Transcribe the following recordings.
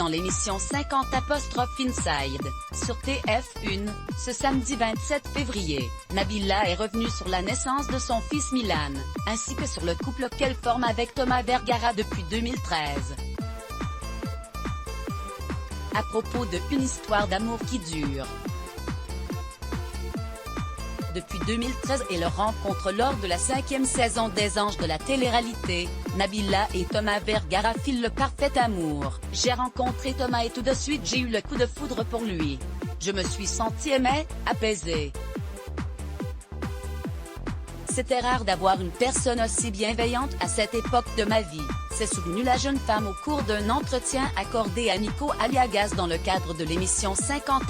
dans l'émission 50 Inside, sur TF1, ce samedi 27 février, Nabila est revenue sur la naissance de son fils Milan, ainsi que sur le couple qu'elle forme avec Thomas Vergara depuis 2013. À propos de Une histoire d'amour qui dure. Depuis 2013 et leur rencontre lors de la 5e saison des Anges de la télé-réalité, Nabila et Thomas Vergara filent le parfait amour. J'ai rencontré Thomas et tout de suite j'ai eu le coup de foudre pour lui. Je me suis sentie aimée, apaisée. C'était rare d'avoir une personne aussi bienveillante à cette époque de ma vie, s'est souvenue la jeune femme au cours d'un entretien accordé à Nico Aliagas dans le cadre de l'émission 50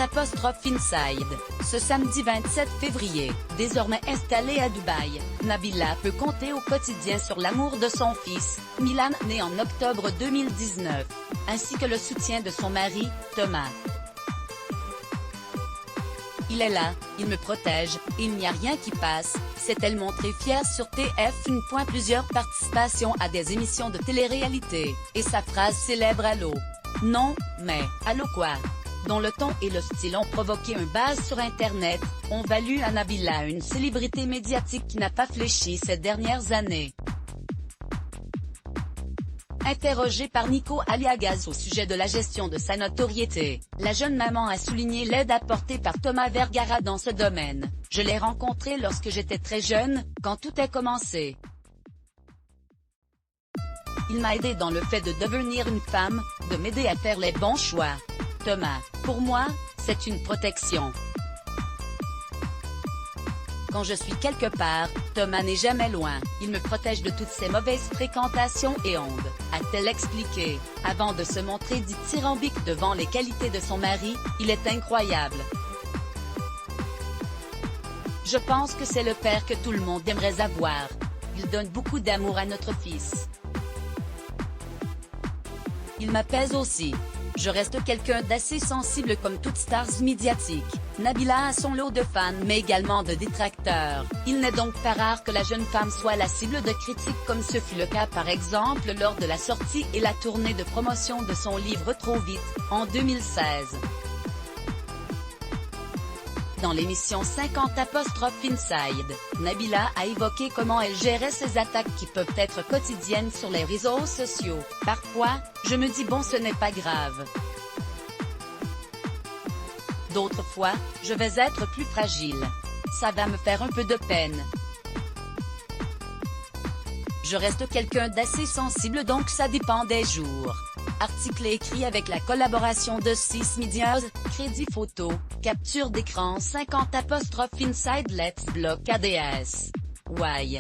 Inside, ce samedi 27 février. Désormais installée à Dubaï, Nabila peut compter au quotidien sur l'amour de son fils, Milan, né en octobre 2019, ainsi que le soutien de son mari, Thomas. Il est là, il me protège, et il n'y a rien qui passe, s'est-elle montrée fière sur TF1. Plusieurs participations à des émissions de télé-réalité, et sa phrase célèbre Allô? Non, mais, allô quoi? Dont le ton et le style ont provoqué un buzz sur Internet, ont valu à Nabila une célébrité médiatique qui n'a pas fléchi ces dernières années. Interrogée par Nico Aliagas au sujet de la gestion de sa notoriété, la jeune maman a souligné l'aide apportée par Thomas Vergara dans ce domaine. « Je l'ai rencontré lorsque j'étais très jeune, quand tout a commencé. Il m'a aidé dans le fait de devenir une femme, de m'aider à faire les bons choix. Thomas, pour moi, c'est une protection. Quand je suis quelque part, Thomas n'est jamais loin, il me protège de toutes ces mauvaises fréquentations et ondes, a-t-elle expliqué. Avant de se montrer dithyrambique devant les qualités de son mari, il est incroyable. Je pense que c'est le père que tout le monde aimerait avoir. Il donne beaucoup d'amour à notre fils. Il m'apaise aussi. Je reste quelqu'un d'assez sensible comme toute stars médiatique. Nabila a son lot de fans mais également de détracteurs. Il n'est donc pas rare que la jeune femme soit la cible de critiques comme ce fut le cas par exemple lors de la sortie et la tournée de promotion de son livre Trop vite, en 2016. Dans l'émission 50 Inside, Nabila a évoqué comment elle gérait ces attaques qui peuvent être quotidiennes sur les réseaux sociaux. Parfois, je me dis bon ce n'est pas grave. D'autres fois, je vais être plus fragile. Ça va me faire un peu de peine. Je reste quelqu'un d'assez sensible donc ça dépend des jours. Article écrit avec la collaboration de 6 Medias, crédit photo, capture d'écran 50 Inside Let's Block ADS. Why?